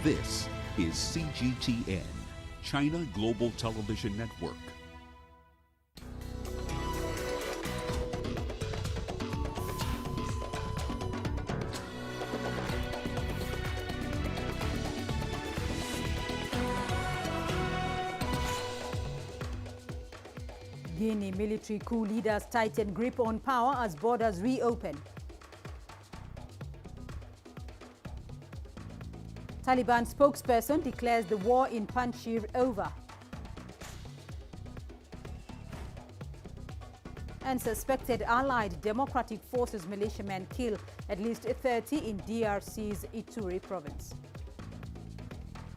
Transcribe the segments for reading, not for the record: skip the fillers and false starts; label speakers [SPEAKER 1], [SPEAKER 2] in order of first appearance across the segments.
[SPEAKER 1] This is CGTN, China Global Television Network.
[SPEAKER 2] Guinea military coup leaders tighten grip on power as borders reopen. Taliban spokesperson declares the war in Panjshir over. And suspected allied Democratic Forces militiamen kill at least 30 in DRC's Ituri province.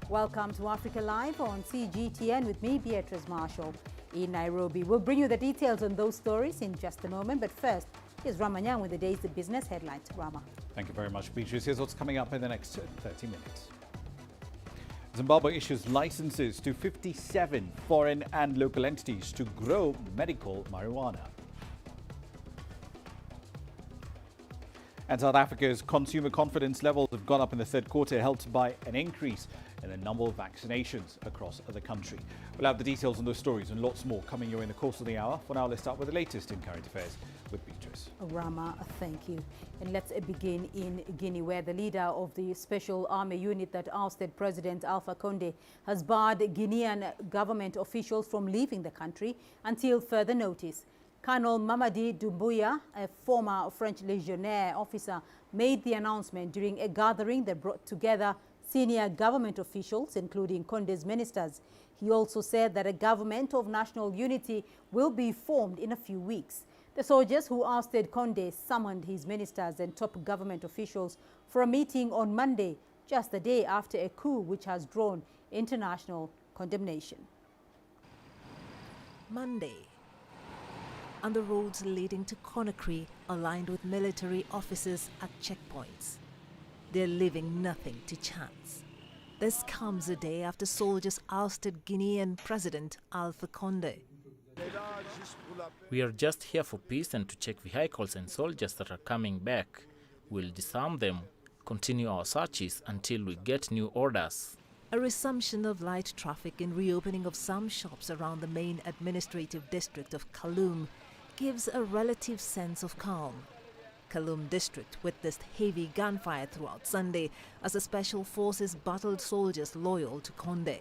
[SPEAKER 2] Welcome to Africa Live on CGTN with me, Beatrice Marshall, in Nairobi. We'll bring you the details on those stories in just a moment, but first, here's Ramanyang with the day's business headlines. Rama.
[SPEAKER 3] Thank you very much, Beatrice. Here's what's coming up in the next 30 minutes. Zimbabwe issues licenses to 57 foreign and local entities to grow medical marijuana. And South Africa's consumer confidence levels have gone up in the third quarter, helped by an increase in the number of vaccinations across the country. We'll have the details on those stories and lots more coming your way in the course of the hour. For now, let's start with the latest in current affairs with Beatrice.
[SPEAKER 2] Rama, thank you. And let's begin in Guinea, where the leader of the special army unit that ousted President Alpha Condé has barred Guinean government officials from leaving the country until further notice. Colonel Mamadi Doumbouya, a former French legionnaire officer, made the announcement during a gathering that brought together senior government officials, including Condé's ministers. He also said that a government of national unity will be formed in a few weeks. The soldiers who ousted Condé summoned his ministers and top government officials for a meeting on Monday, just a day after a coup which has drawn international condemnation.
[SPEAKER 4] Monday, and the roads leading to Conakry are lined with military officers at checkpoints. They're leaving nothing to chance. This comes a day after soldiers ousted Guinean President Alpha Condé.
[SPEAKER 5] We are just here for peace and to check vehicles and soldiers that are coming back. We'll disarm them, continue our searches until we get new orders.
[SPEAKER 4] A resumption of light traffic and reopening of some shops around the main administrative district of Kaloum gives a relative sense of calm. Kaloum district witnessed heavy gunfire throughout Sunday as the Special Forces battled soldiers loyal to Condé.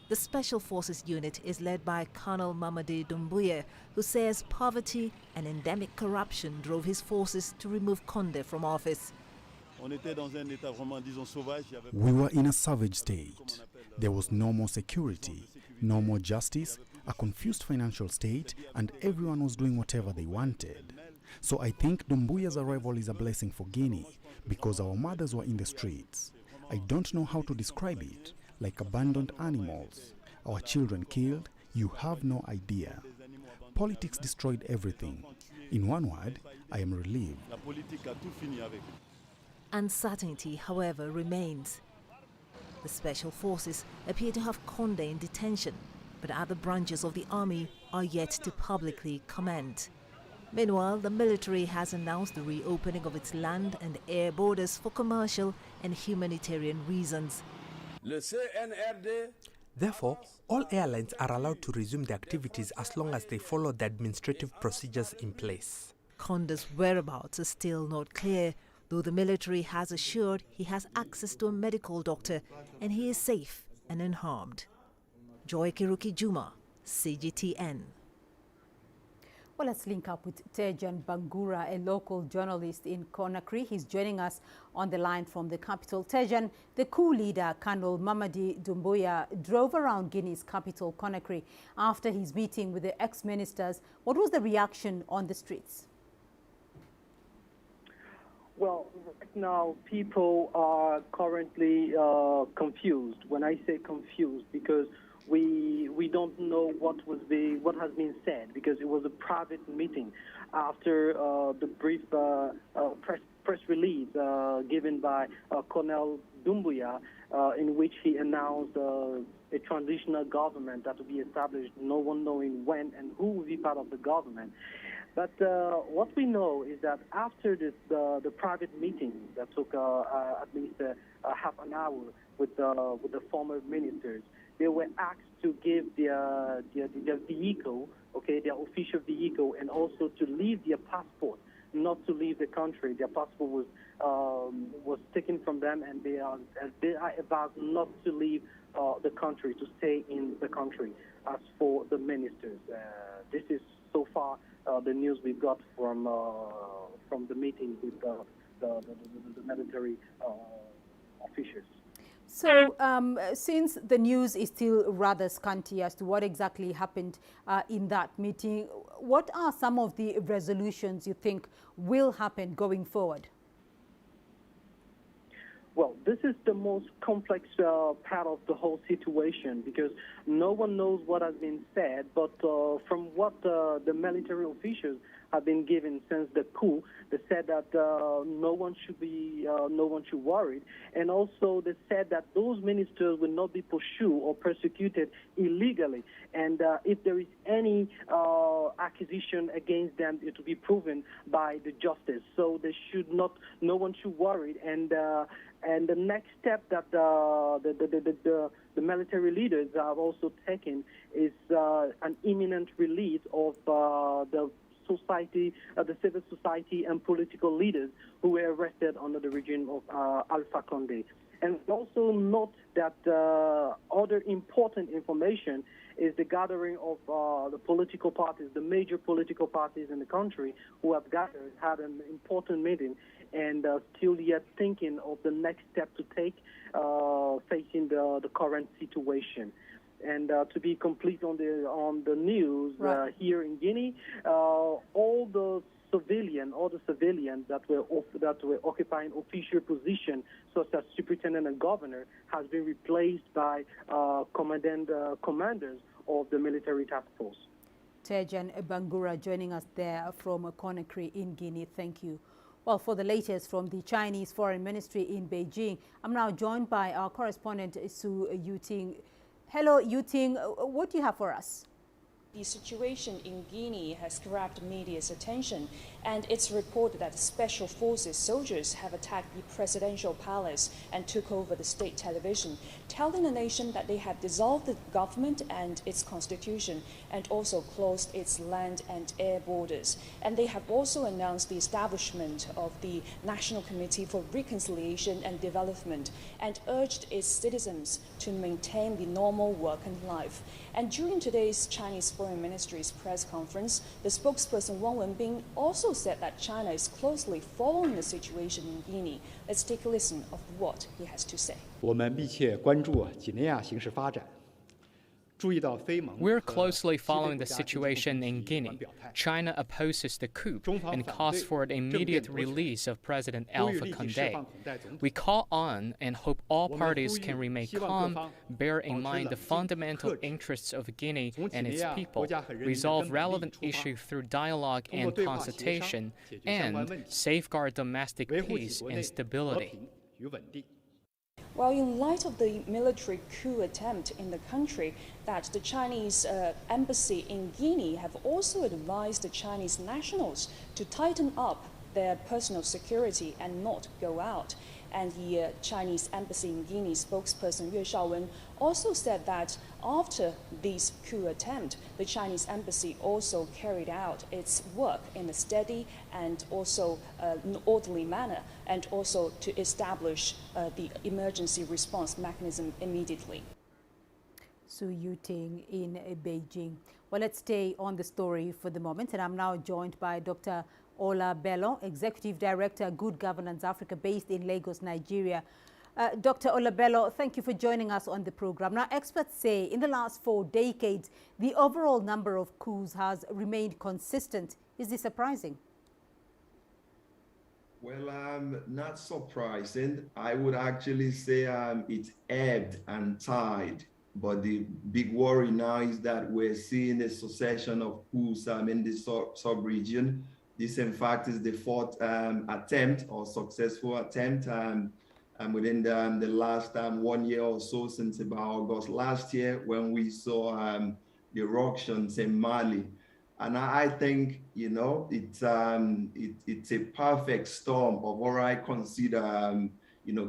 [SPEAKER 4] The Special Forces unit is led by Colonel Mamadi Doumbouya, who says poverty and endemic corruption drove his forces to remove Condé from office.
[SPEAKER 6] We were in a savage state. There was no more security, no more justice, a confused financial state, and everyone was doing whatever they wanted. So I think Doumbouya's arrival is a blessing for Guinea, because our mothers were in the streets. I don't know how to describe it, like abandoned animals. Our children killed, you have no idea. Politics destroyed everything. In one word, I am relieved.
[SPEAKER 4] Uncertainty, however, remains. The Special Forces appear to have Condé in detention, but other branches of the army are yet to publicly comment. Meanwhile, the military has announced the reopening of its land and air borders for commercial and humanitarian reasons.
[SPEAKER 7] Therefore, all airlines are allowed to resume their activities as long as they follow the administrative procedures in place.
[SPEAKER 4] Condé's whereabouts are still not clear, though the military has assured he has access to a medical doctor and he is safe and unharmed. Joy Kiruki Juma, CGTN.
[SPEAKER 2] Well, let's link up with Tejan Bangura, a local journalist in Conakry. He's joining us on the line from the capital. Tejan, the coup leader, Colonel Mamadi Doumbouya, drove around Guinea's capital, Conakry, after his meeting with the ex-ministers. What was the reaction on the streets?
[SPEAKER 8] Well, right now, people are currently confused. When I say confused, because we don't know what has been said, because it was a private meeting after the brief press release given by Colonel Doumbouya, in which he announced a transitional government that will be established, no one knowing when and who will be part of the government. But what we know is that after the private meeting that took at least half an hour, with the former ministers. They were asked to give their vehicle, okay, their official vehicle, and also to leave their passport, not to leave the country. Their passport was taken from them, and they are advised not to leave the country, to stay in the country. As for the ministers, this is so far the news we got from the meeting with the military officials.
[SPEAKER 2] So, since the news is still rather scanty as to what exactly happened in that meeting, what are some of the resolutions you think will happen going forward?
[SPEAKER 8] Well, this is the most complex part of the whole situation, because no one knows what has been said, but from what the military officials have been given since the coup, they said that no one should worry, and also they said that those ministers will not be pursued or persecuted illegally, and if there is any accusation against them, it will be proven by the justice. So they should not, no one should worry, and the next step that the military leaders have also taken is an imminent release of the society, the civil society and political leaders who were arrested under the regime of Alpha Condé. And also note that other important information is the gathering of the political parties, the major political parties in the country who have gathered, had an important meeting, and still yet thinking of the next step to take facing the current situation. And to be complete on the news, right, here in Guinea, all the civilians that were occupying official positions, such as superintendent and governor, has been replaced by commanders of the military task force.
[SPEAKER 2] Tejan Bangura joining us there from Conakry in Guinea. Thank you. Well, for the latest from the Chinese Foreign Ministry in Beijing, I'm now joined by our correspondent, Su Yuting. Hello, Yuting. What do you have for us?
[SPEAKER 9] The situation in Guinea has grabbed media's attention, and it's reported that special forces soldiers have attacked the presidential palace and took over the state television, telling the nation that they have dissolved the government and its constitution and also closed its land and air borders. And they have also announced the establishment of the National Committee for Reconciliation and Development and urged its citizens to maintain the normal work and life. And during today's Chinese Foreign Ministry's press conference, the spokesperson Wang Wenbin also said that China is closely following the situation in Guinea. Let's take a listen of what he has to say.
[SPEAKER 10] 我们密切关注几内亚形势发展。
[SPEAKER 11] We're closely following the situation in Guinea. China opposes the coup and calls for the immediate release of President Alpha Condé. We call on and hope all parties can remain calm, bear in mind the fundamental interests of Guinea and its people, resolve relevant issues through dialogue and consultation, and safeguard domestic peace and stability.
[SPEAKER 9] Well, in light of the military coup attempt in the country, that the Chinese embassy in Guinea have also advised the Chinese nationals to tighten up their personal security and not go out. And the Chinese embassy in Guinea spokesperson Yue Shaowen also said that after this coup attempt, the Chinese embassy also carried out its work in a steady and also an orderly manner, and also to establish the emergency response mechanism immediately.
[SPEAKER 2] Su Yuting in Beijing. Well, let's stay on the story for the moment, and I'm now joined by Dr. Ola Bello, Executive Director, Good Governance Africa, based in Lagos, Nigeria. Dr. Ola Bello, thank you for joining us on the program. Now, experts say in the last 4 decades, the overall number of coups has remained consistent. Is this surprising?
[SPEAKER 12] Well, not surprising. I would actually say it's ebbed and tide. But the big worry now is that we're seeing a succession of coups in the sub-region. This, in fact, is the 4th attempt or successful attempt within the last 1 year or so, since about August last year, when we saw the eruptions in Mali. And I think, you know, it's a perfect storm of what I consider,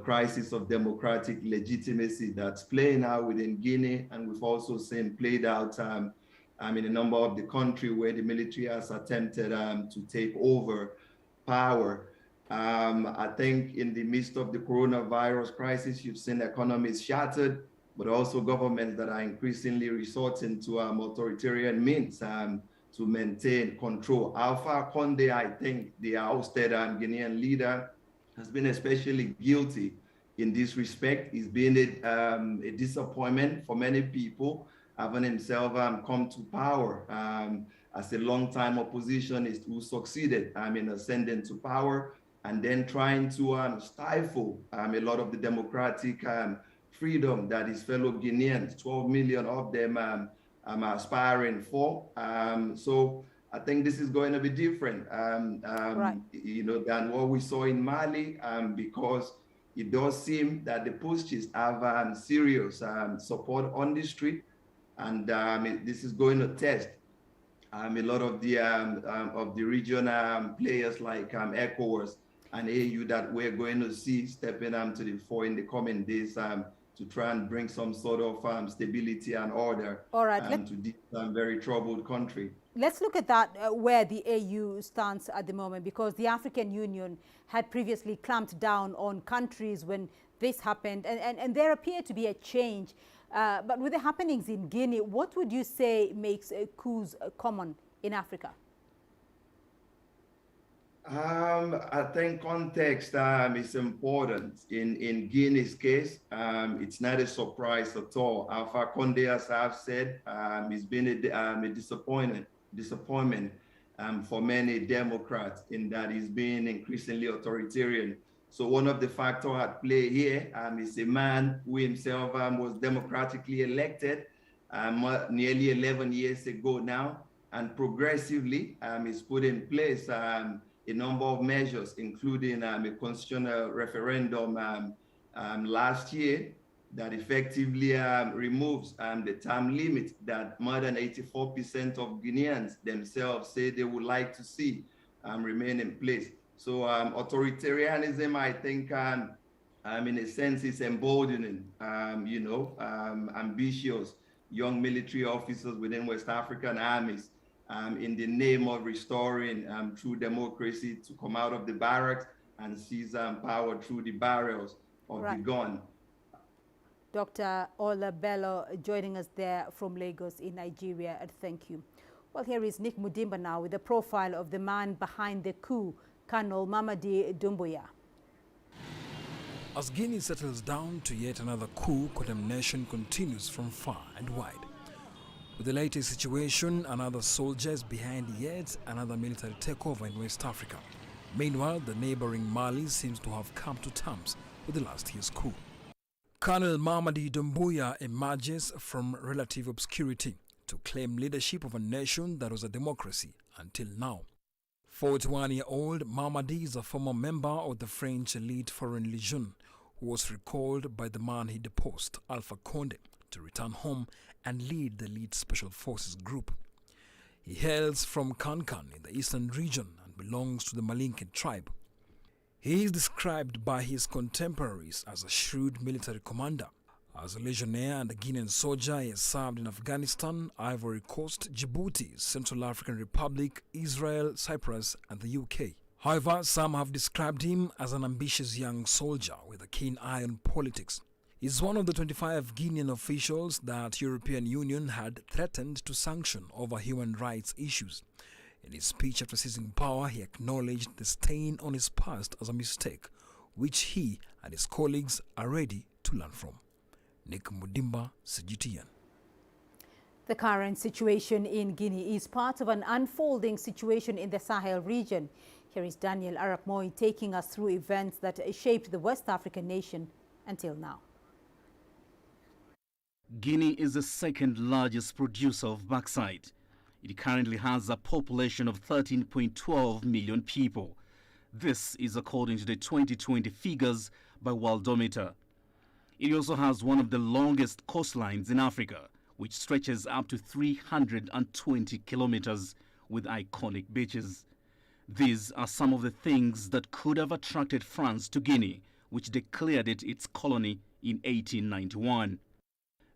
[SPEAKER 12] crisis of democratic legitimacy that's playing out within Guinea, and we've also seen played out in a number of the country where the military has attempted to take over power. I think in the midst of the coronavirus crisis, you've seen economies shattered, but also governments that are increasingly resorting to authoritarian means to maintain control. Alpha Condé, I think the ousted Guinean leader, has been especially guilty in this respect. He's been a disappointment for many people, having himself come to power as a long-time oppositionist who succeeded in ascending to power, and then trying to stifle a lot of the democratic freedom that his fellow Guineans, 12 million of them, are aspiring for. So I think this is going to be different, than what we saw in Mali, because it does seem that the putschists have serious support on the street, and this is going to test a lot of the regional players like ECOWAS and AU that we're going to see stepping to the fore in the coming days to try and bring some sort of stability and order to this very troubled country.
[SPEAKER 2] Let's look at that, where the AU stands at the moment, because the African Union had previously clamped down on countries when this happened, and there appeared to be a change. But with the happenings in Guinea, what would you say makes coups common in Africa?
[SPEAKER 12] I think context is important. In Guinea's case, it's not a surprise at all. Alpha Condé, as I've said, has been a disappointment for many Democrats in that he's been increasingly authoritarian. So one of the factors at play here is a man who himself was democratically elected nearly 11 years ago now, and progressively he's put in place a number of measures, including a constitutional referendum last year that effectively removes the term limit that more than 84% of Guineans themselves say they would like to see remain in place. So authoritarianism, I think, in a sense, is emboldening, ambitious young military officers within West African armies in the name of restoring true democracy to come out of the barracks and seize power through the barrels of the gun.
[SPEAKER 2] Dr. Ola Bello joining us there from Lagos in Nigeria. Thank you. Well, here is Nick Mudimba now with a profile of the man behind the coup, Colonel Mamadi Doumbouya.
[SPEAKER 13] As Guinea settles down to yet another coup, condemnation continues from far and wide. With the latest situation, another soldiers behind yet another military takeover in West Africa. Meanwhile, the neighboring Mali seems to have come to terms with the last year's coup. Colonel Mamadi Doumbouya emerges from relative obscurity to claim leadership of a nation that was a democracy until now. 41-year-old Mamadi is a former member of the French elite Foreign Legion who was recalled by the man he deposed, Alpha Condé, to return home and lead the elite Special Forces group. He hails from Kankan in the eastern region and belongs to the Malinke tribe. He is described by his contemporaries as a shrewd military commander. As a legionnaire and a Guinean soldier, he has served in Afghanistan, Ivory Coast, Djibouti, Central African Republic, Israel, Cyprus and the UK. However, some have described him as an ambitious young soldier with a keen eye on politics. He is one of the 25 Guinean officials that European Union had threatened to sanction over human rights issues. In his speech after seizing power, he acknowledged the stain on his past as a mistake, which he and his colleagues are ready to learn from. Nick Mudimba, CGTN.
[SPEAKER 2] The current situation in Guinea is part of an unfolding situation in the Sahel region. Here is Daniel Arap Moi taking us through events that shaped the West African nation until now.
[SPEAKER 14] Guinea is the second largest producer of bauxite. It currently has a population of 13.12 million people. This is according to the 2020 figures by Worldometer. It also has one of the longest coastlines in Africa, which stretches up to 320 kilometers with iconic beaches. These are some of the things that could have attracted France to Guinea which declared it its colony in 1891.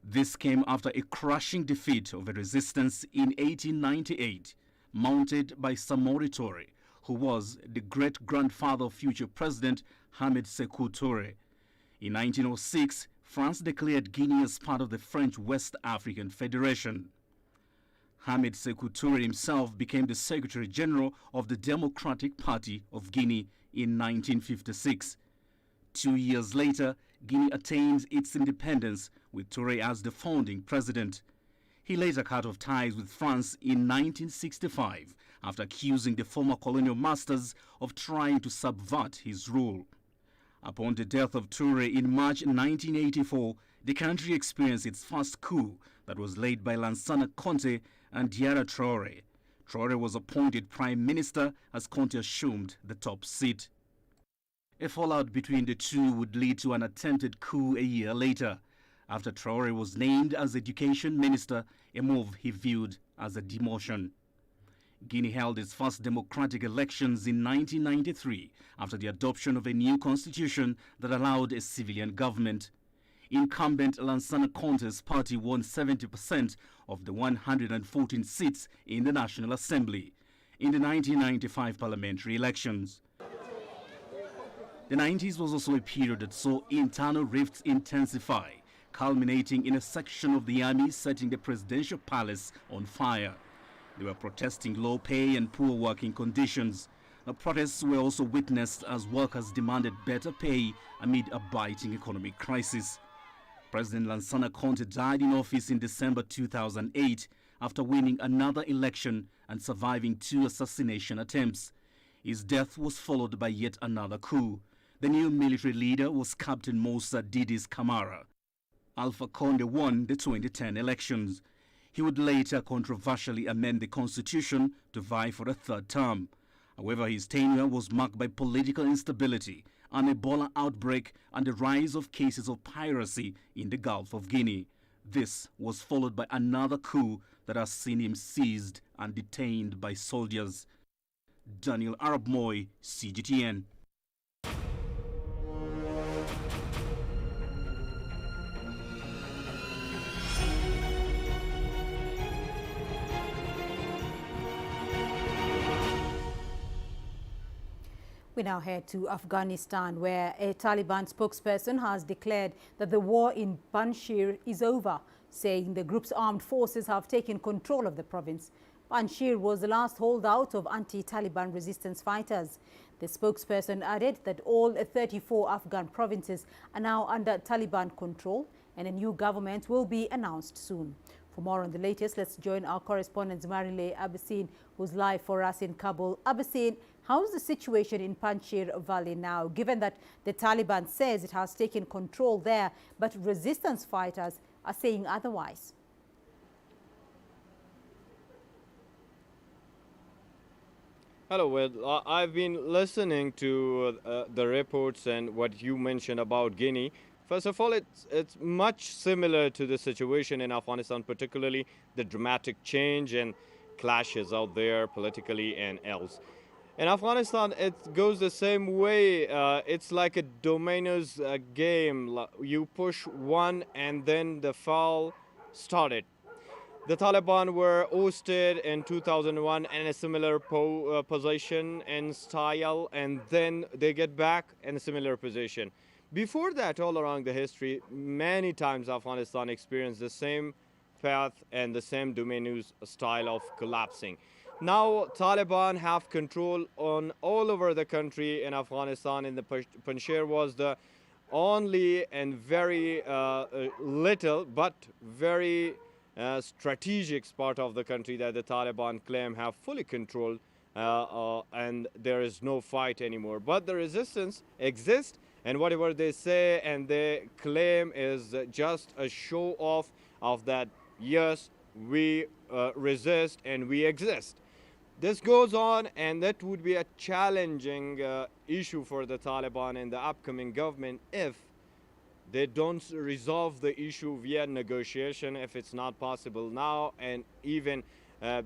[SPEAKER 14] This came after a crushing defeat of a resistance in 1898, mounted by Samori Toure, who was the great-grandfather of future President Hamid Sékou Toure. In 1906, France declared Guinea as part of the French West African Federation. Hamid Sékou Toure himself became the Secretary General of the Democratic Party of Guinea in 1956. 2 years later, Guinea attained its independence with Toure as the founding president. He later cut off ties with France in 1965 after accusing the former colonial masters of trying to subvert his rule. Upon the death of Toure in March 1984, the country experienced its first coup that was led by Lansana Conté and Diarra Traoré. Traoré was appointed prime minister as Conté assumed the top seat. A fallout between the two would lead to an attempted coup a year later, after Traoré was named as education minister, a move he viewed as a demotion. Guinea held its first democratic elections in 1993 after the adoption of a new constitution that allowed a civilian government. Incumbent Lansana Conté's party won 70% of the 114 seats in the National Assembly in the 1995 parliamentary elections. The 90s was also a period that saw internal rifts intensify, culminating in a section of the army setting the presidential palace on fire. They were protesting low pay and poor working conditions. The protests were also witnessed as workers demanded better pay amid a biting economic crisis. President Lansana Conté died in office in December 2008 after winning another election and surviving 2 assassination attempts. His death was followed by yet another coup. The new military leader was Captain Moussa Didis Camara. Alpha Condé won the 2010 elections. He would later controversially amend the constitution to vie for a 3rd term. However, his tenure was marked by political instability, an Ebola outbreak, and the rise of cases of piracy in the Gulf of Guinea. This was followed by another coup that has seen him seized and detained by soldiers. Daniel Arab Moy, CGTN.
[SPEAKER 2] We now head to Afghanistan, where a Taliban spokesperson has declared that the war in Panjshir is over, saying the group's armed forces have taken control of the province. Panjshir was the last holdout of anti-Taliban resistance fighters. The spokesperson added that all 34 Afghan provinces are now under Taliban control and a new government will be announced soon. For more on the latest, let's join our correspondent Marile Abbasin, who's live for us in Kabul. Abbasin, how's the situation in Panjshir Valley now, given that the Taliban says it has taken control there, but resistance fighters are saying otherwise?
[SPEAKER 15] Hello, well, I've been listening to the reports and what you mentioned about Guinea. First of all, it's much similar to the situation in Afghanistan, particularly the dramatic change and clashes out there politically and else. In Afghanistan, it goes the same way. It's like a dominoes game. You push one and then the foul started. The Taliban were ousted in 2001 in a similar position and style, and then they get back in a similar position. Before that, all around the history, many times Afghanistan experienced the same path and the same dominoes style of collapsing. Now, Taliban have control on all over the country in Afghanistan, and the Panjshir was the only and very little but very strategic part of the country that the Taliban claim have fully controlled, and there is no fight anymore. But the resistance exists, and whatever they say and they claim is just a show off of that, yes, we resist and we exist. This goes on, and that would be a challenging issue for the Taliban and the upcoming government if they don't resolve the issue via negotiation, if it's not possible now, and even at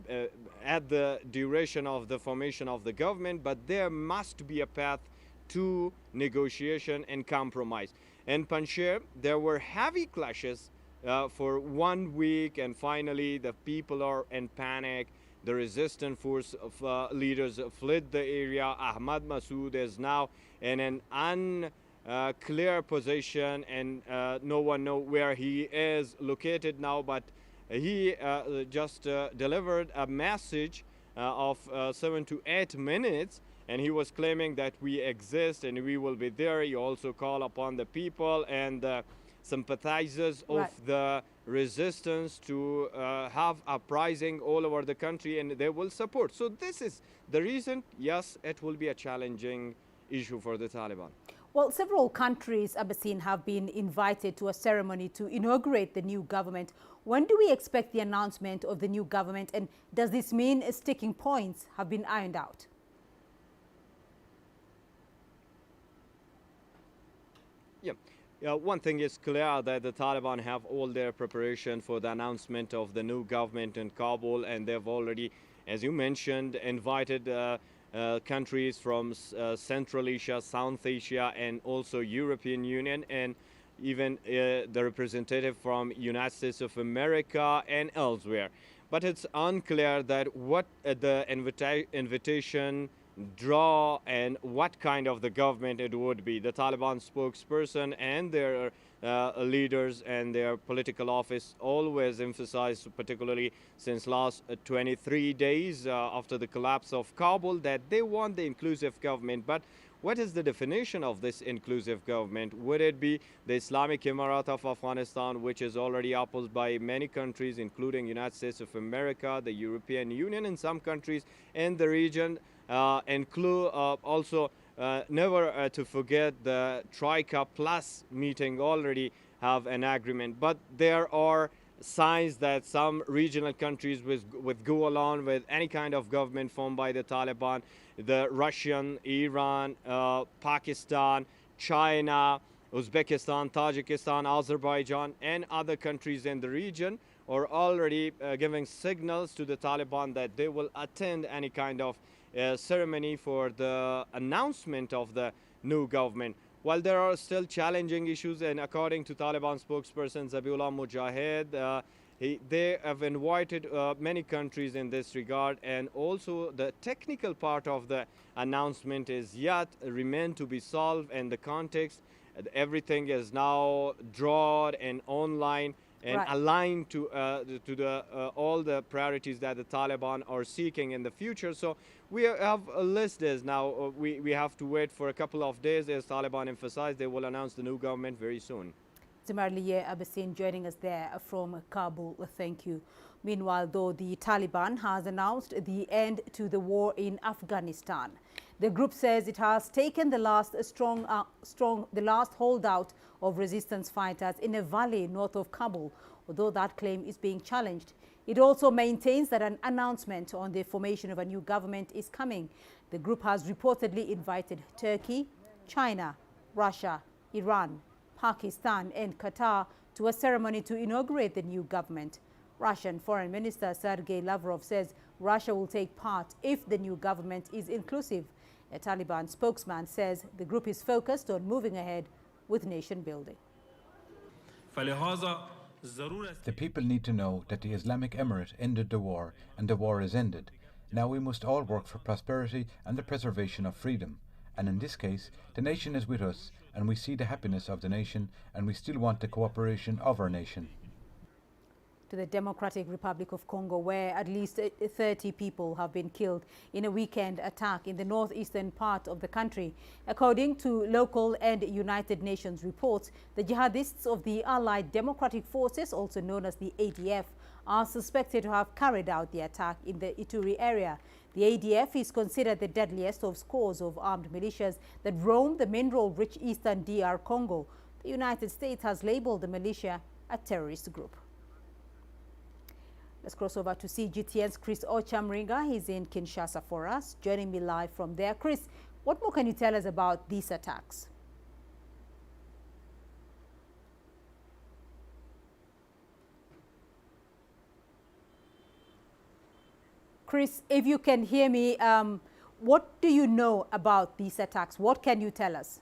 [SPEAKER 15] the duration of the formation of the government. But there must be a path to negotiation and compromise. In Panjshir, there were heavy clashes for 1 week, and finally the people are in panic. The resistance force of leaders fled the area. Ahmad Massoud is now in an unclear position, and no one knows where he is located now, but he just delivered a message of 7 to 8 minutes, and he was claiming that we exist and we will be there. He also called upon the people and sympathizers of the resistance to have uprising all over the country, and they will support. So this is the reason. Yes, it will be a challenging issue for the Taliban.
[SPEAKER 2] Well, several countries, Abbasin, have been invited to a ceremony to inaugurate the new government. When do we expect the announcement of the new government, and does this mean sticking points have been ironed out?
[SPEAKER 15] Yeah, one thing is clear, that the Taliban have all their preparation for the announcement of the new government in Kabul, and they've already, as you mentioned, invited countries from Central Asia, South Asia, and also European Union, and even the representative from United States of America and elsewhere. But it's unclear that what the invitation draw and what kind of the government it would be. The Taliban spokesperson and their leaders and their political office always emphasized, particularly since last 23 days after the collapse of Kabul, that they want the inclusive government. But what is the definition of this inclusive government? Would it be the Islamic Emirate of Afghanistan, which is already opposed by many countries, including United States of America, the European Union, and some countries in the region, include also never to forget the Cup Plus meeting already have an agreement. But there are signs that some regional countries would go along with any kind of government formed by the Taliban. The Russian, Iran, Pakistan, China, Uzbekistan, Tajikistan, Azerbaijan, and other countries in the region are already giving signals to the Taliban that they will attend any kind of ceremony for the announcement of the new government. While there are still challenging issues, and according to Taliban spokesperson Zabiullah Mujahid, they have invited many countries in this regard, and also the technical part of the announcement is yet remain to be solved, and the context, everything is now drawn and online and aligned to all the priorities that the Taliban are seeking in the future. So we have a list is now. We have to wait for a couple of days. As Taliban emphasized, they will announce the new government very soon.
[SPEAKER 2] Tamarliye Abbasin joining us there from Kabul. Thank you. Meanwhile, though, the Taliban has announced the end to the war in Afghanistan. The group says it has taken the last holdout of resistance fighters in a valley north of Kabul, although that claim is being challenged. It also maintains that an announcement on the formation of a new government is coming. The group has reportedly invited Turkey, China, Russia, Iran, Pakistan and Qatar to a ceremony to inaugurate the new government. Russian Foreign Minister Sergei Lavrov says Russia will take part if the new government is inclusive. A Taliban spokesman says the group is focused on moving ahead with nation building.
[SPEAKER 16] The people need to know that the Islamic Emirate ended the war, and the war is ended. Now we must all work for prosperity and the preservation of freedom. And in this case, the nation is with us, and we see the happiness of the nation, and we still want the cooperation of our nation.
[SPEAKER 2] To the Democratic Republic of Congo, where at least 30 people have been killed in a weekend attack in the northeastern part of the country. According to local and United Nations reports, the jihadists of the Allied Democratic Forces, also known as the ADF, are suspected to have carried out the attack in the Ituri area. The ADF is considered the deadliest of scores of armed militias that roam the mineral-rich eastern DR Congo. The United States has labeled the militia a terrorist group. Let's cross over to CGTN's Chris Ochamringa. He's in Kinshasa for us, joining me live from there. Chris, what more can you tell us about these attacks? Chris, if you can hear me, What do you know about these attacks? What can you tell us?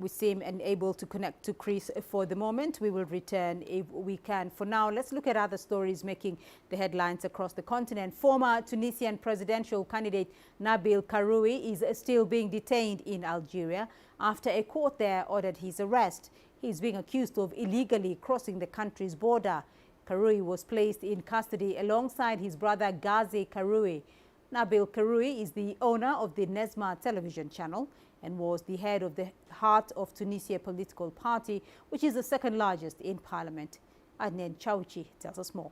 [SPEAKER 2] We seem unable to connect to Chris for the moment. We will return if we can. For now, let's look at other stories making the headlines across the continent. Former Tunisian presidential candidate Nabil Karoui is still being detained in Algeria after a court there ordered his arrest. He is being accused of illegally crossing the country's border. Karoui was placed in custody alongside his brother Ghazi Karoui. Nabil Karoui is the owner of the Nesma television channel and was the head of the Heart of Tunisia political party, which is the second largest in parliament. Adnan Chauchi tells us more.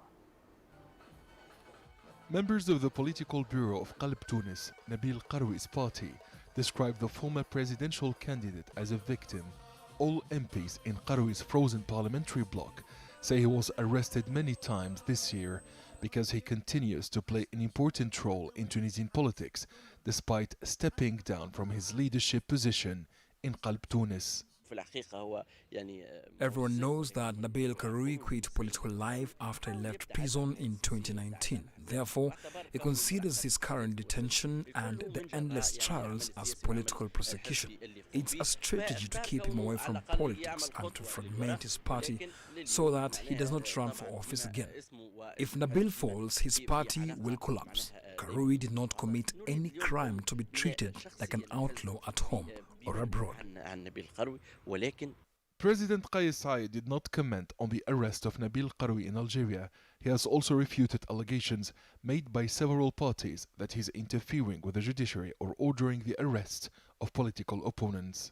[SPEAKER 17] Members of the political bureau of Qalb Tunis, Nabil Karoui's party, described the former presidential candidate as a victim. All MPs in Karoui's frozen parliamentary bloc say he was arrested many times this year because he continues to play an important role in Tunisian politics, despite stepping down from his leadership position in Qalb Tunis.
[SPEAKER 13] Everyone knows that Nabil Karoui quit political life after he left prison in 2019. Therefore, he considers his current detention and the endless trials as political persecution. It's a strategy to keep him away from politics and to fragment his party so that he does not run for office again. If Nabil falls, his party will collapse. Karoui did not commit any crime to be treated like an outlaw at home or abroad.
[SPEAKER 17] President Kais Saied did not comment on the arrest of Nabil Karoui in Algeria. He has also refuted allegations made by several parties that he's interfering with the judiciary or ordering the arrest of political opponents.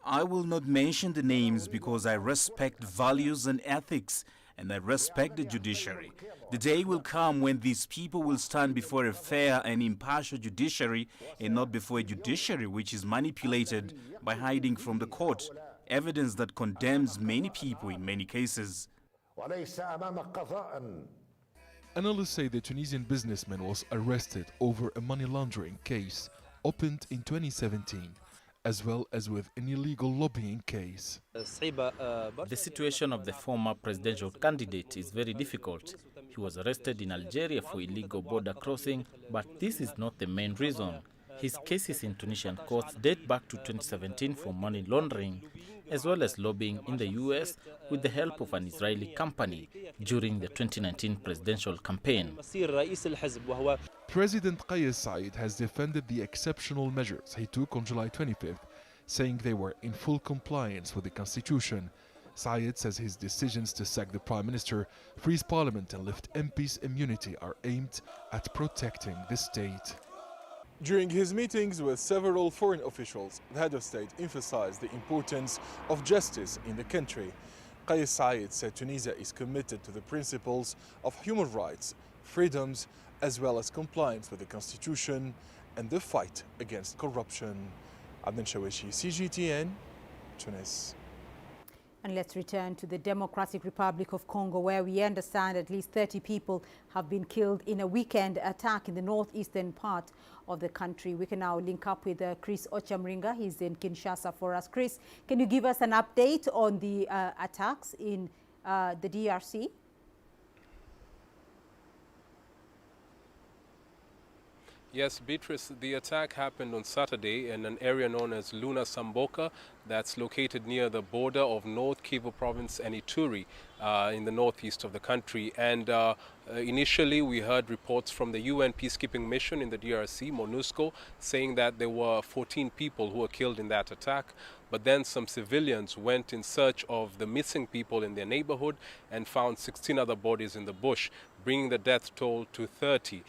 [SPEAKER 14] I will not mention the names because I respect values and ethics, and I respect the judiciary. The day will come when these people will stand before a fair and impartial judiciary and not before a judiciary which is manipulated by hiding from the court, evidence that condemns many people in many cases.
[SPEAKER 17] Analysts say the Tunisian businessman was arrested over a money laundering case opened in 2017, as well as with an illegal lobbying case.
[SPEAKER 5] The situation of the former presidential candidate is very difficult. He was arrested in Algeria for illegal border crossing, but this is not the main reason. His cases in Tunisian courts date back to 2017 for money laundering, as well as lobbying in the US with the help of an Israeli company during the 2019 presidential campaign.
[SPEAKER 17] President Kais Saied has defended the exceptional measures he took on July 25th, saying they were in full compliance with the constitution. Saied says his decisions to sack the prime minister, freeze parliament and lift MPs' immunity are aimed at protecting the state. During his meetings with several foreign officials, the head of state emphasized the importance of justice in the country. Kais Saied said Tunisia is committed to the principles of human rights, freedoms, as well as compliance with the constitution and the fight against corruption. Adnan Chauchi, CGTN, Tunis.
[SPEAKER 2] And let's return to the Democratic Republic of Congo, where we understand at least 30 people have been killed in a weekend attack in the northeastern part of the country. We can now link up with Chris Ochamringa. He's in Kinshasa for us. Chris, can you give us an update on the attacks in the DRC?
[SPEAKER 18] Yes, Beatrice, the attack happened on Saturday in an area known as Luna Samboka that's located near the border of North Kivu province and Ituri in the northeast of the country. And initially we heard reports from the UN peacekeeping mission in the DRC, MONUSCO, saying that there were 14 people who were killed in that attack. But then some civilians went in search of the missing people in their neighborhood and found 16 other bodies in the bush, bringing the death toll to 30.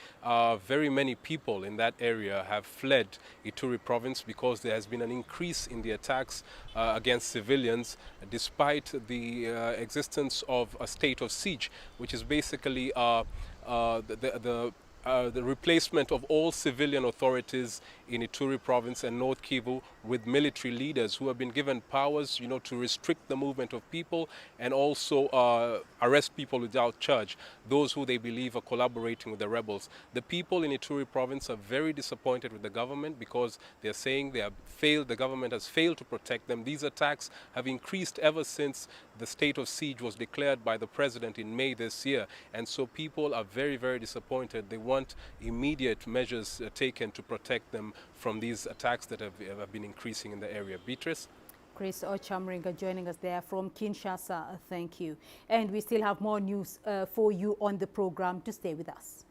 [SPEAKER 18] Very many people in that area have fled Ituri province because there has been an increase in the attacks against civilians, despite the existence of a state of siege, which is basically the the replacement of all civilian authorities in Ituri province and North Kivu with military leaders who have been given powers, to restrict the movement of people and also arrest people without charge, those who they believe are collaborating with the rebels. The people in Ituri province are very disappointed with the government because they're saying the government has failed to protect them. These attacks have increased ever since the state of siege was declared by the president in May this year. And so people are very, very disappointed. They want immediate measures taken to protect them from these attacks that have been increasing in the area. Beatrice?
[SPEAKER 2] Chris Ochamringa joining us there from Kinshasa. Thank you. And we still have more news for you on the program. To stay with us.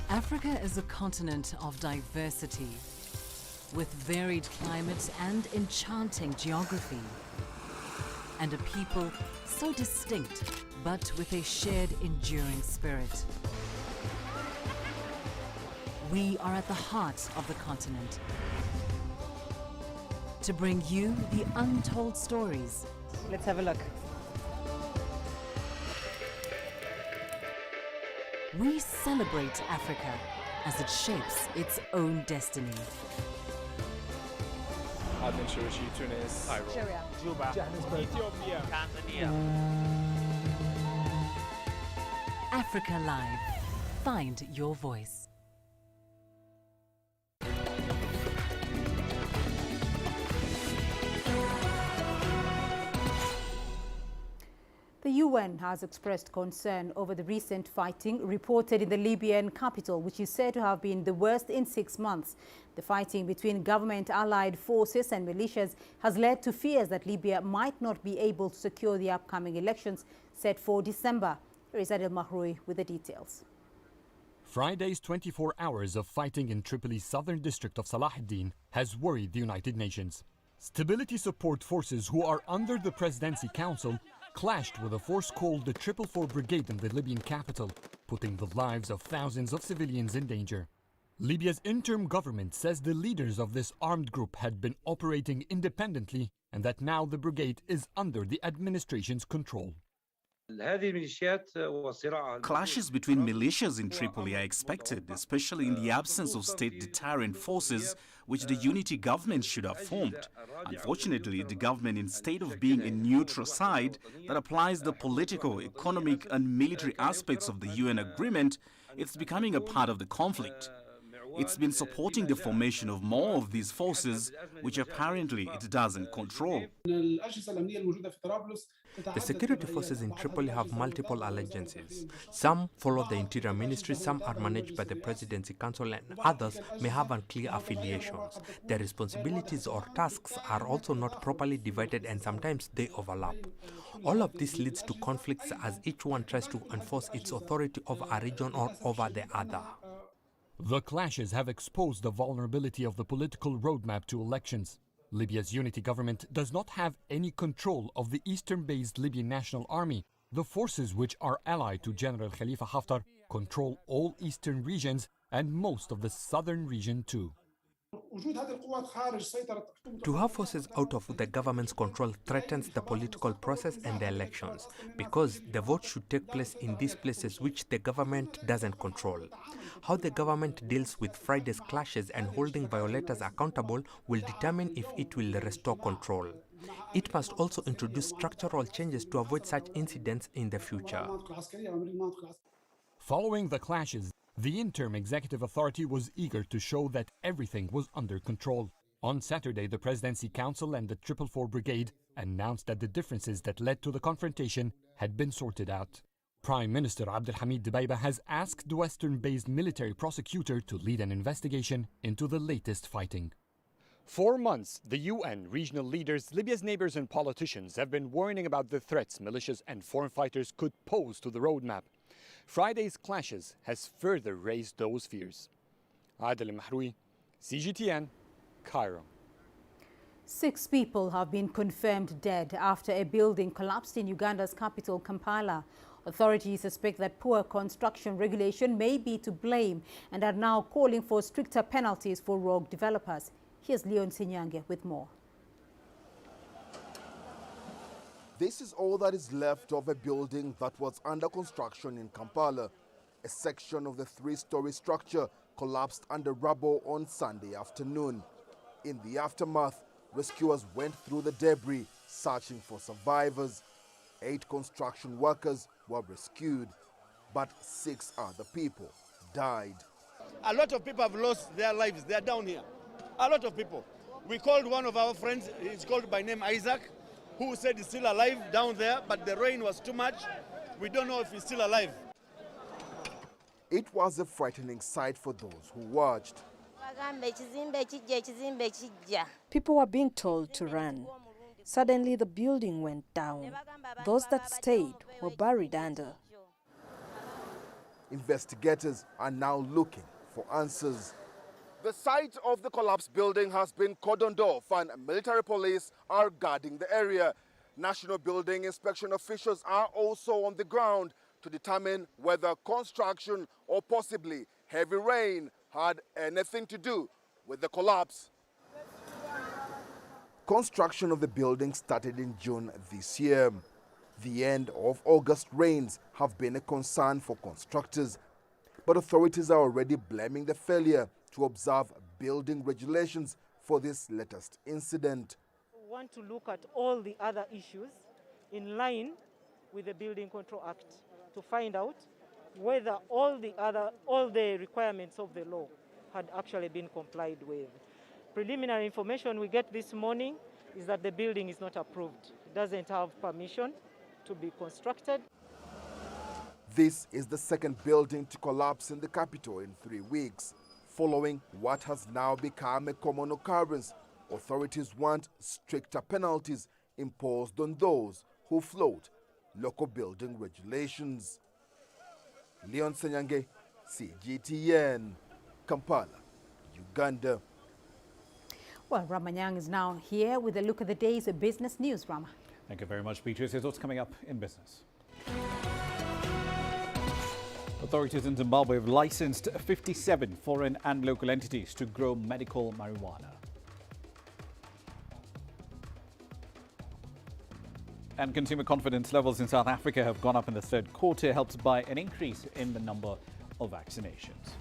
[SPEAKER 19] Africa is a continent of diversity, with varied climates and enchanting geography, and a people so distinct, but with a shared enduring spirit. We are at the heart of the continent to bring you the untold stories.
[SPEAKER 2] Let's have a look.
[SPEAKER 19] We celebrate Africa as it shapes its own destiny.
[SPEAKER 20] Panjshir, Tunis, Cairo, Juba, Ethiopia, Tanzania.
[SPEAKER 19] Africa Live. Find your voice.
[SPEAKER 2] The UN has expressed concern over the recent fighting reported in the Libyan capital, which is said to have been the worst in 6 months. The fighting between government-allied forces and militias has led to fears that Libya might not be able to secure the upcoming elections set for December. Here is Adil Mahroui with the details.
[SPEAKER 21] Friday's 24 hours of fighting in Tripoli's southern district of Salah ad-Din has worried the United Nations. Stability support forces who are under the Presidency Council clashed with a force called the 444 Brigade in the Libyan capital, putting the lives of thousands of civilians in danger. Libya's interim government says the leaders of this armed group had been operating independently and that now the brigade is under the administration's control.
[SPEAKER 14] Clashes between militias in Tripoli are expected, especially in the absence of state deterrent forces, which the unity government should have formed. Unfortunately, the government, instead of being a neutral side that applies the political, economic and military aspects of the UN agreement, it's becoming a part of the conflict. It's been supporting the formation of more of these forces, which apparently it doesn't control.
[SPEAKER 7] The security forces in Tripoli have multiple allegiances. Some follow the Interior Ministry, some are managed by the Presidency Council, and others may have unclear affiliations. Their responsibilities or tasks are also not properly divided, and sometimes they overlap. All of this leads to conflicts as each one tries to enforce its authority over a region or over the other.
[SPEAKER 21] The clashes have exposed the vulnerability of the political roadmap to elections. Libya's unity government does not have any control of the eastern-based Libyan National Army. The forces which are allied to General Khalifa Haftar control all eastern regions and most of the southern region too.
[SPEAKER 7] To have forces out of the government's control threatens the political process and the elections, because the vote should take place in these places which the government doesn't control. How the government deals with Friday's clashes and holding violators accountable will determine if it will restore control. It must also introduce structural changes to avoid such incidents in the future.
[SPEAKER 21] Following the clashes, the interim executive authority was eager to show that everything was under control. On Saturday, the Presidency Council and the 444 Brigade announced that the differences that led to the confrontation had been sorted out. Prime Minister Abdelhamid Dbeibeh has asked the Western-based military prosecutor to lead an investigation into the latest fighting.
[SPEAKER 22] For months, the UN, regional leaders, Libya's neighbors and politicians have been warning about the threats militias and foreign fighters could pose to the roadmap. Friday's clashes has further raised those fears. Adil Mahroui, CGTN, Cairo.
[SPEAKER 2] 6 people have been confirmed dead after a building collapsed in Uganda's capital, Kampala. Authorities suspect that poor construction regulation may be to blame and are now calling for stricter penalties for rogue developers. Here's Leon Sinyange with more.
[SPEAKER 1] This is all that is left of a building that was under construction in Kampala. A section of the three-story structure collapsed under rubble on Sunday afternoon. In the aftermath, rescuers went through the debris, searching for survivors. 8 construction workers were rescued, but 6 other people died.
[SPEAKER 3] A lot of people have lost their lives. They are down here. A lot of people. We called one of our friends, he's called by name Isaac, who said he's still alive down there, but the rain was too much. We don't know if he's still alive.
[SPEAKER 1] It was a frightening sight for those who watched.
[SPEAKER 23] People were being told to run. Suddenly the building went down. Those that stayed were buried under.
[SPEAKER 1] Investigators are now looking for answers. The site of the collapsed building has been cordoned off and military police are guarding the area. National Building Inspection officials are also on the ground to determine whether construction or possibly heavy rain had anything to do with the collapse. Construction of the building started in June this year. The end of August rains have been a concern for constructors, but authorities are already blaming the failure to observe building regulations for this latest incident.
[SPEAKER 24] We want to look at all the other issues in line with the Building Control Act to find out whether all the requirements of the law had actually been complied with. Preliminary information we get this morning is that the building is not approved. It doesn't have permission to be constructed.
[SPEAKER 1] This is the second building to collapse in the capital in 3 weeks. Following what has now become a common occurrence, authorities want stricter penalties imposed on those who flout local building regulations. Leon Senyange, CGTN, Kampala, Uganda.
[SPEAKER 2] Well, Ramanyang is now here with a look at the day's business news. Rama.
[SPEAKER 25] Thank you very much, Beatrice. Here's what's coming up in business. Authorities in Zimbabwe have licensed 57 foreign and local entities to grow medical marijuana. And consumer confidence levels in South Africa have gone up in the third quarter, helped by an increase in the number of vaccinations.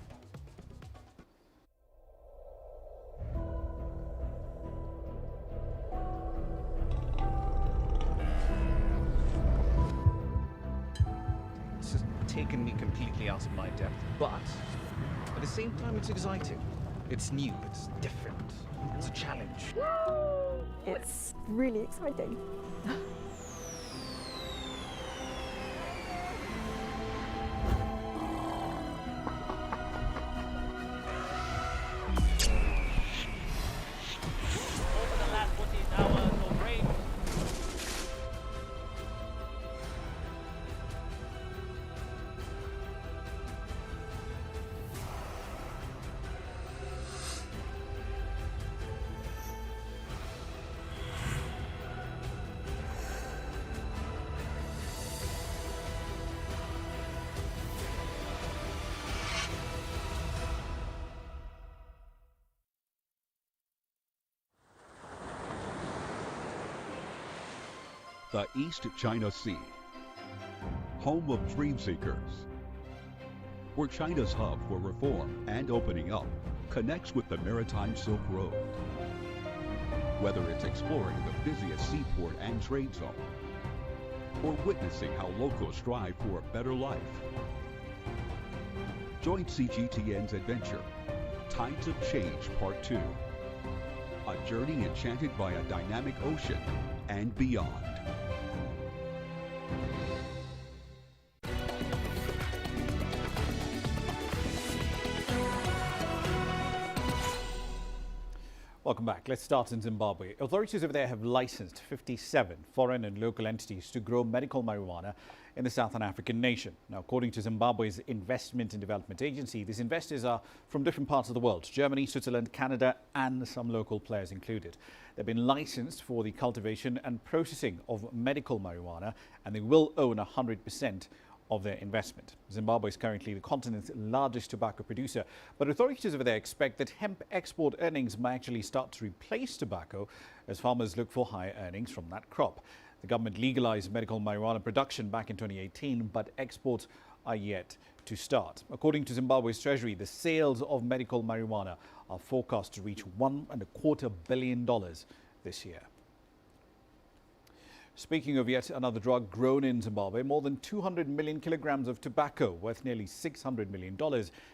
[SPEAKER 26] Taken me completely out of my depth, but at the same time it's exciting. It's new, it's different, it's a challenge.
[SPEAKER 27] It's really exciting.
[SPEAKER 28] The East China Sea, home of dream seekers, where China's hub for reform and opening up connects with the maritime Silk Road. Whether it's exploring the busiest seaport and trade zone, or witnessing how locals strive for a better life. Join CGTN's adventure, Tides of Change Part 2. A journey enchanted by a dynamic ocean and beyond.
[SPEAKER 25] Welcome back. Let's start in Zimbabwe. Authorities over there have licensed 57 foreign and local entities to grow medical marijuana in the Southern African nation. Now, according to Zimbabwe's Investment and Development Agency, these investors are from different parts of the world: Germany, Switzerland, Canada, and some local players included. They've been licensed for the cultivation and processing of medical marijuana, and they will own 100% of their investment. Zimbabwe is currently the continent's largest tobacco producer, but authorities over there expect that hemp export earnings may actually start to replace tobacco as farmers look for higher earnings from that crop. The government legalized medical marijuana production back in 2018, but exports are yet to start. According to Zimbabwe's Treasury, the sales of medical marijuana are forecast to reach $1.25 billion this year. Speaking of yet another drug grown in Zimbabwe, more than 200 million kilograms of tobacco worth nearly $600 million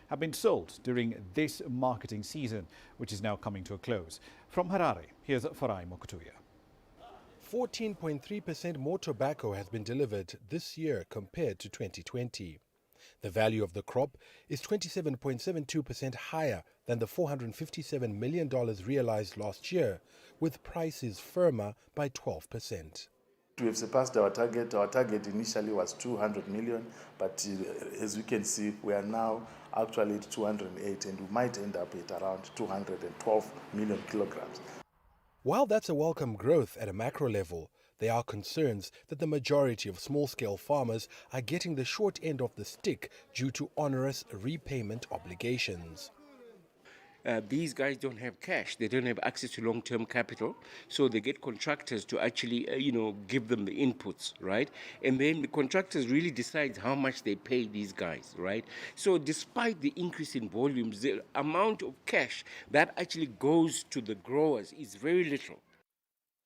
[SPEAKER 25] have been sold during this marketing season, which is now coming to a close. From Harare, here's Farai Mokutuya.
[SPEAKER 4] 14.3% more tobacco has been delivered this year compared to 2020. The value of the crop is 27.72% higher than the $457 million realized last year, with prices firmer by 12%.
[SPEAKER 6] We have surpassed our target. Our target initially was 200 million, but as you can see, we are now actually at 208, and we might end up at around 212 million kilograms.
[SPEAKER 4] While that's a welcome growth at a macro level, there are concerns that the majority of small-scale farmers are getting the short end of the stick due to onerous repayment obligations.
[SPEAKER 8] These guys don't have cash. They don't have access to long-term capital, so they get contractors to actually, give them the inputs, right? And then the contractors really decide how much they pay these guys, right? So despite the increase in volumes, the amount of cash that actually goes to the growers is very little.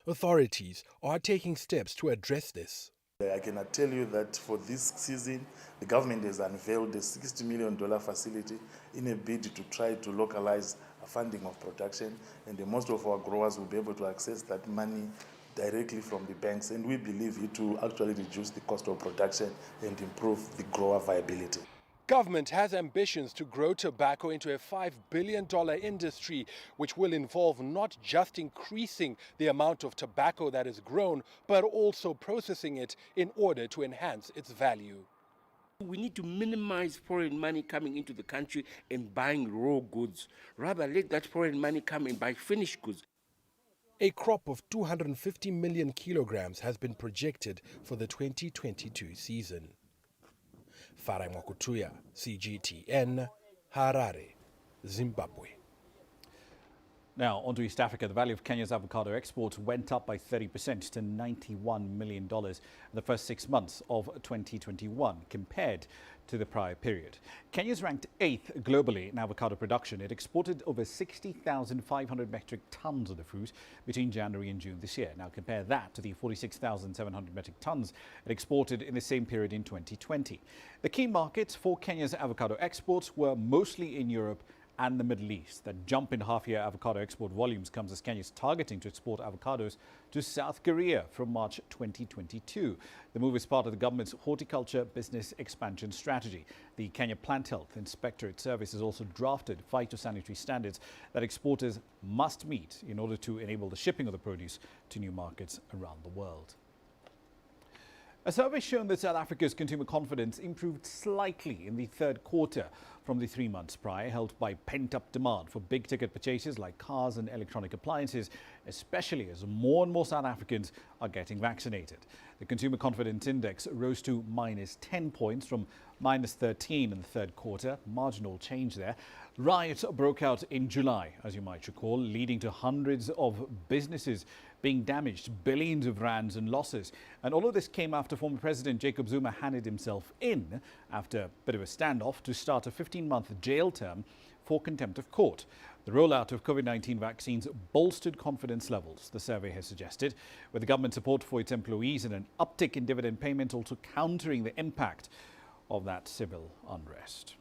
[SPEAKER 4] Authorities are taking steps to address this.
[SPEAKER 6] I cannot tell you that for this season, the government has unveiled a $60 million facility in a bid to try to localize funding of production, and most of our growers will be able to access that money directly from the banks, and we believe it will actually reduce the cost of production and improve the grower viability.
[SPEAKER 4] Government has ambitions to grow tobacco into a $5 billion industry, which will involve not just increasing the amount of tobacco that is grown, but also processing it in order to enhance its value.
[SPEAKER 8] We need to minimize foreign money coming into the country and buying raw goods. Rather, let that foreign money come and buy finished goods.
[SPEAKER 4] A crop of 250 million kilograms has been projected for the 2022 season. Farai Mokutuya, CGTN, Harare, Zimbabwe.
[SPEAKER 25] Now, on to East Africa. The value of Kenya's avocado exports went up by 30% to $91 million in the first 6 months of 2021 compared to the prior period. Kenya's ranked 8th globally in avocado production. It exported over 60,500 metric tons of the fruit between January and June this year. Now compare that to the 46,700 metric tons it exported in the same period in 2020. The key markets for Kenya's avocado exports were mostly in Europe and the Middle East. That jump in half-year avocado export volumes comes as Kenya is targeting to export avocados to South Korea from March 2022. The move is part of the government's horticulture business expansion strategy. The Kenya Plant Health Inspectorate Service has also drafted phytosanitary standards that exporters must meet in order to enable the shipping of the produce to new markets around the world. A survey shown that South Africa's consumer confidence improved slightly in the third quarter from the 3 months prior, helped by pent-up demand for big-ticket purchases like cars and electronic appliances, especially as more and more South Africans are getting vaccinated. The Consumer Confidence Index rose to -10 points from -13 in the third quarter, marginal change there. Riots broke out in July, as you might recall, leading to hundreds of businesses being damaged, billions of rands in losses. And all of this came after former President Jacob Zuma handed himself in after a bit of a standoff to start a 15-month jail term for contempt of court. The rollout of COVID-19 vaccines bolstered confidence levels, the survey has suggested, with the government support for its employees and an uptick in dividend payments also countering the impact of that civil unrest.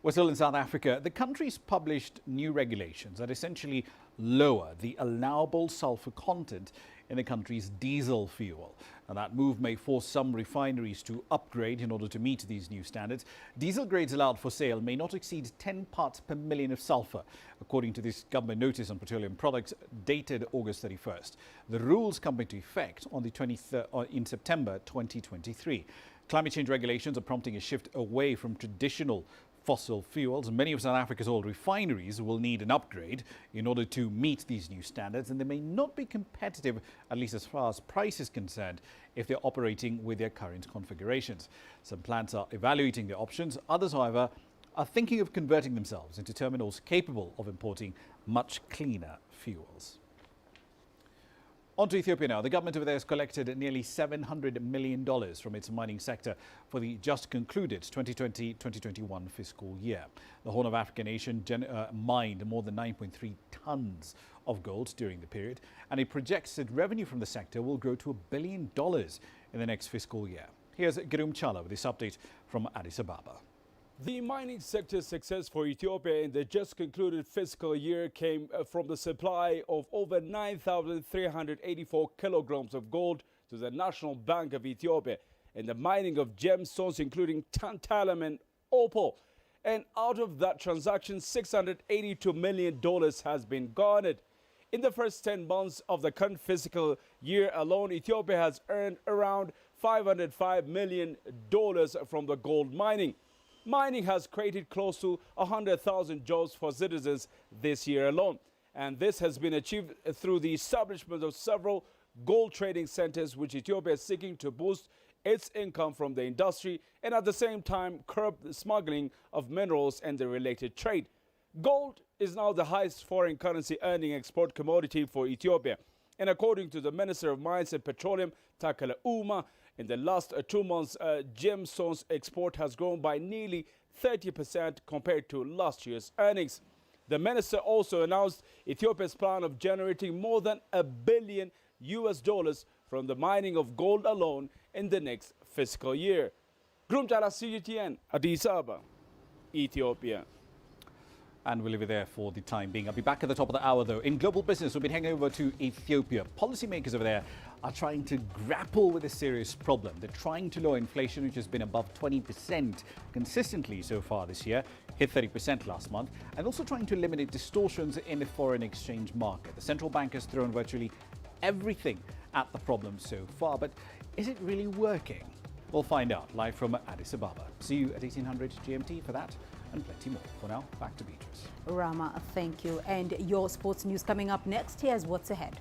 [SPEAKER 25] We're still in South Africa. The country's published new regulations that essentially lower the allowable sulfur content in the country's diesel fuel. And that move may force some refineries to upgrade in order to meet these new standards. Diesel grades allowed for sale may not exceed 10 parts per million of sulfur, according to this government notice on petroleum products dated August 31st. The rules come into effect on the 23rd in September 2023. Climate change regulations are prompting a shift away from traditional fossil fuels. Many of South Africa's oil refineries will need an upgrade in order to meet these new standards, and they may not be competitive, at least as far as price is concerned, if they're operating with their current configurations. Some plants are evaluating their options. Others, however, are thinking of converting themselves into terminals capable of importing much cleaner fuels. On to Ethiopia now. The government over there has collected nearly $700 million from its mining sector for the just concluded 2020-2021 fiscal year. The Horn of Africa nation mined more than 9.3 tons of gold during the period, and it projects that revenue from the sector will grow to $1 billion in the next fiscal year. Here's Girum Chala with this update from Addis Ababa.
[SPEAKER 5] The mining sector's success for Ethiopia in the just concluded fiscal year came from the supply of over 9,384 kilograms of gold to the National Bank of Ethiopia and the mining of gemstones including tantalum and opal. And out of that transaction, $682 million has been garnered. In the first 10 months of the current fiscal year alone, Ethiopia has earned around $505 million from the gold mining. Mining has created close to 100,000 jobs for citizens this year alone. And this has been achieved through the establishment of several gold trading centers, which Ethiopia is seeking to boost its income from the industry and at the same time curb the smuggling of minerals and the related trade. Gold is now the highest foreign currency earning export commodity for Ethiopia. And according to the Minister of Mines and Petroleum, Takala Uma, in the last 2 months, gemstones export has grown by nearly 30% compared to last year's earnings. The minister also announced Ethiopia's plan of generating more than $1 billion from the mining of gold alone in the next fiscal year. Grumtala CGTN, Addis Ababa, Ethiopia.
[SPEAKER 25] And we'll leave it there for the time being. I'll be back at the top of the hour, though. In global business, we've been heading over to Ethiopia. Policymakers over there are trying to grapple with a serious problem. They're trying to lower inflation, which has been above 20% consistently so far this year, hit 30% last month, and also trying to eliminate distortions in the foreign exchange market. The central bank has thrown virtually everything at the problem so far, but is it really working? We'll find out live from Addis Ababa. See you at 1800 GMT for that and plenty more. For now, back to Beatrice.
[SPEAKER 2] Rama, thank you. And your sports news coming up next. Here's what's ahead.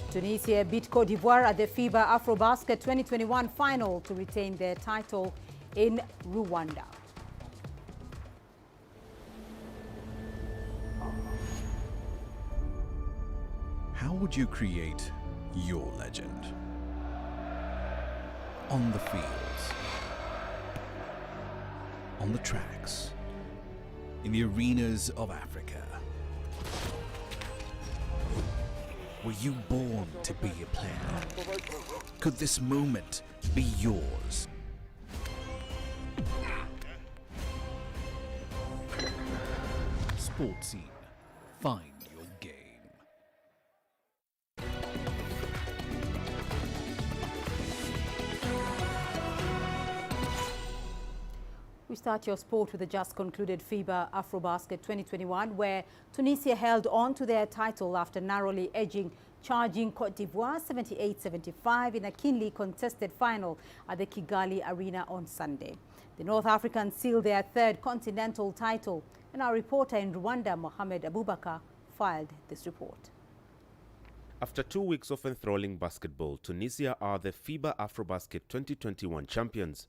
[SPEAKER 2] Tunisia beat Cote d'Ivoire at the FIBA AfroBasket 2021 final to retain their title in Rwanda.
[SPEAKER 9] How would you create your legend? On the fields, on the tracks, in the arenas of Africa. Were you born to be a player? Could this moment be yours? Sports Scene. Find your game.
[SPEAKER 2] We start your sport with the just concluded FIBA AfroBasket 2021, where Tunisia held on to their title after narrowly charging Cote d'Ivoire 78-75 in a keenly contested final at the Kigali Arena on Sunday. The North Africans sealed their third continental title, and our reporter in Rwanda, Mohamed Abubakar, filed this report.
[SPEAKER 10] After 2 weeks of enthralling basketball, Tunisia are the FIBA AfroBasket 2021 champions.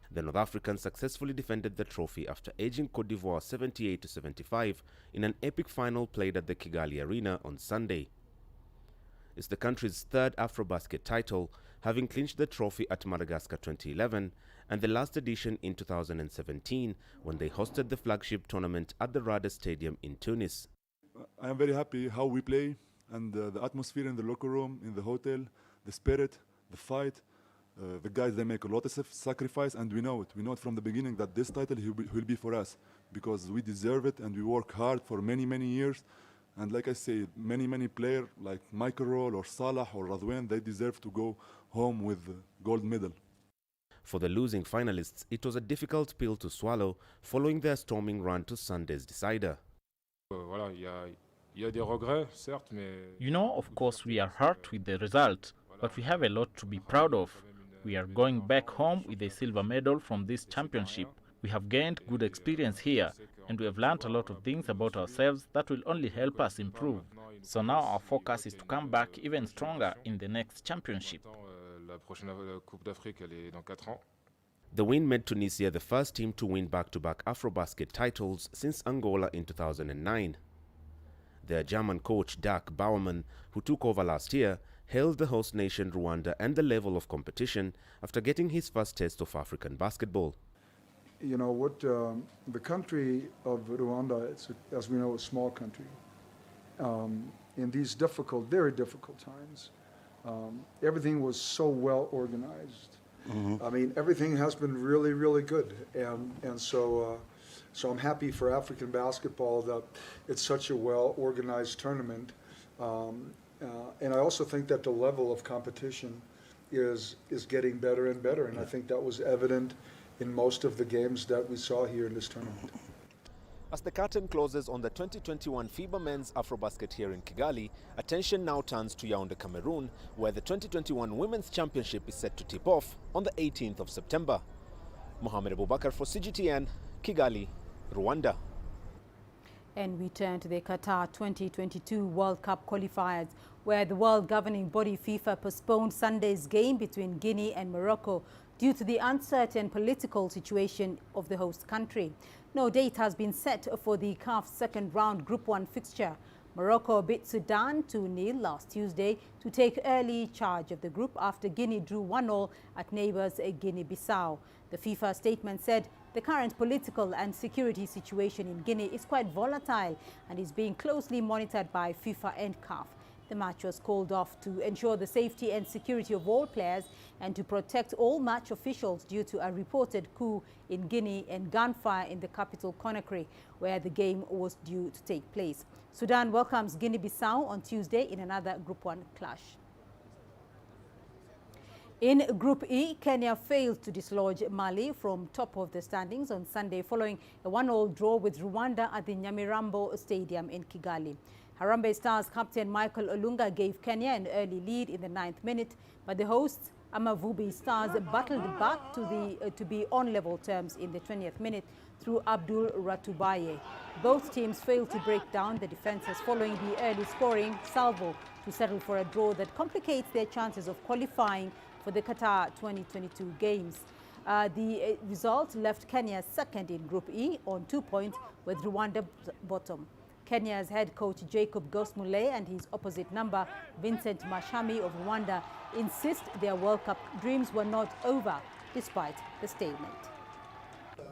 [SPEAKER 10] The North Africans successfully defended the trophy after edging Cote d'Ivoire 78-75 in an epic final played at the Kigali Arena on Sunday. It's the country's third AfroBasket title, having clinched the trophy at Madagascar 2011 and the last edition in 2017 when they hosted the flagship tournament at the Rada Stadium in Tunis.
[SPEAKER 11] I am very happy how we play and the atmosphere in the locker room, in the hotel, the spirit, the fight. The guys, they make a lot of sacrifice, and we know it. We know it from the beginning that this title will be for us because we deserve it and we work hard for many, many years. And like I say, many players like Michael Roll or Salah or Radwan, they deserve to go home with the gold medal.
[SPEAKER 10] For the losing finalists, it was a difficult pill to swallow following their storming run to Sunday's decider.
[SPEAKER 12] You know, of course, we are hurt with the result, but we have a lot to be proud of. We are going back home with a silver medal from this championship. We have gained good experience here, and we have learned a lot of things about ourselves that will only help us improve. So now our focus is to come back even stronger in the next championship.
[SPEAKER 10] The win made Tunisia the first team to win back-to-back AfroBasket titles since Angola in 2009. Their German coach, Dirk Bauermann, who took over last year, hailed the host nation Rwanda and the level of competition after getting his first taste of African basketball.
[SPEAKER 13] You know what, the country of Rwanda, it's, as we know, a small country. In these difficult, very difficult times, everything was so well organized. I mean, everything has been really, really good. And so I'm happy for African basketball that it's such a well-organized tournament. And I also think that the level of competition is getting better and better. And I think that was evident in most of the games that we saw here in this tournament.
[SPEAKER 10] As the curtain closes on the 2021 FIBA Men's AfroBasket here in Kigali, attention now turns to Yaoundé, Cameroon, where the 2021 Women's Championship is set to tip off on the 18th of September. Mohamed Abubakar for CGTN, Kigali, Rwanda.
[SPEAKER 2] And we turn to the Qatar 2022 World Cup qualifiers, where the world governing body FIFA postponed Sunday's game between Guinea and Morocco due to the uncertain political situation of the host country. No date has been set for the CAF's second round Group 1 fixture. Morocco beat Sudan 2-0 last Tuesday to take early charge of the group after Guinea drew 1-0 at neighbours Guinea-Bissau. The FIFA statement said the current political and security situation in Guinea is quite volatile and is being closely monitored by FIFA and CAF. The match was called off to ensure the safety and security of all players and to protect all match officials due to a reported coup in Guinea and gunfire in the capital Conakry, where the game was due to take place. Sudan welcomes Guinea-Bissau on Tuesday in another Group 1 clash. In Group E, Kenya failed to dislodge Mali from top of the standings on Sunday following a 1-1 draw with Rwanda at the Nyamirambo Stadium in Kigali. Harambee Stars captain Michael Olunga gave Kenya an early lead in the 9th minute, but the hosts Amavubi Stars battled back to be on level terms in the 20th minute through Abdul Ratubaye. Both teams failed to break down the defences following the early scoring salvo to settle for a draw that complicates their chances of qualifying for the Qatar 2022 Games. The result left Kenya second in Group E on 2 points, with Rwanda bottom. Kenya's head coach Jacob Gosmule and his opposite number Vincent Mashami of Rwanda insist their World Cup dreams were not over despite the stalemate.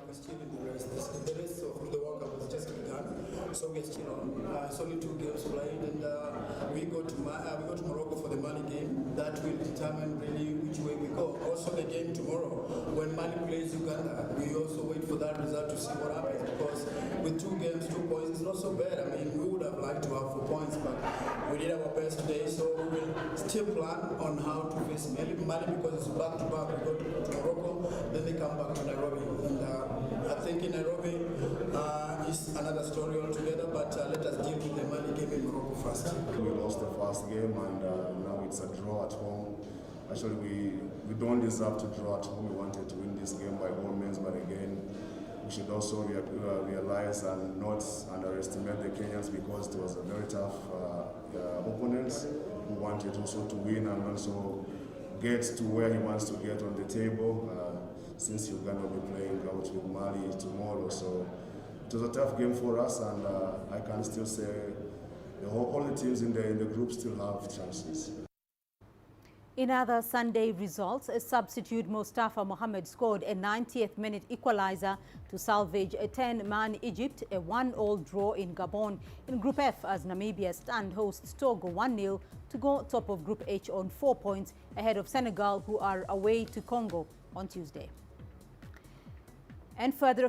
[SPEAKER 14] We're still in the race. The race of the World Cup has just begun, so we're still on. It's only 2 games played, and we go to Morocco for the Mali game. That will determine really which way we go. Also, the game tomorrow, when Mali plays Uganda, we also wait for that result to see what happens. Because with 2 games, 2 points, it's not so bad. I mean, we would have liked to have 4 points, but we did our best today. So we will still plan on how to face Mali because it's back to back. We go to Morocco, then they come back to Nairobi, and I think in Nairobi is another story altogether, but let us deal with the Mali game in Morocco first.
[SPEAKER 15] We lost the first game and now it's a draw at home. Actually, we don't deserve to draw at home. We wanted to win this game by all means, but again, we should also realize and not underestimate the Kenyans because it was a very tough opponent who wanted also to win and also get to where he wants to get on the table. Since Uganda will be playing out with Mali tomorrow, so it was a tough game for us, and I can still say all the teams in the group still have chances.
[SPEAKER 2] In other Sunday results, a substitute Mustafa Mohamed scored a 90th minute equalizer to salvage a 10-man Egypt, a 1-1 draw in Gabon in Group F as Namibia stand hosts Togo 1-0 to go top of Group H on 4 points ahead of Senegal, who are away to Congo on Tuesday. And further